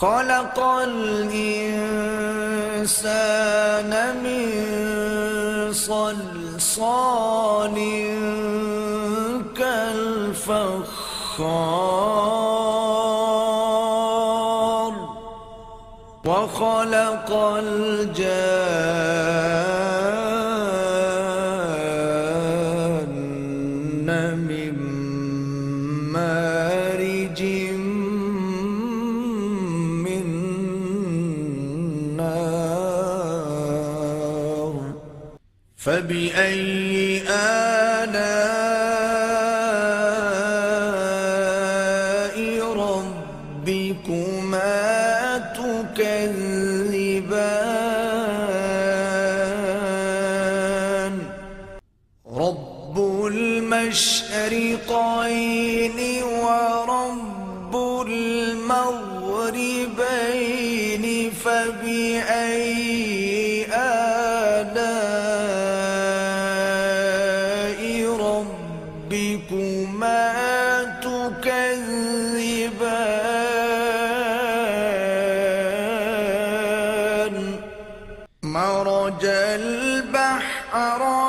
خلق الإنسان من صلصال كالفخار وخلق الجان من مارج من نار فبأي آلاء ربكما تكذبان رب المشرقين ورب المغربين فبأي آلاء ربكما تكذبان مرج البحرين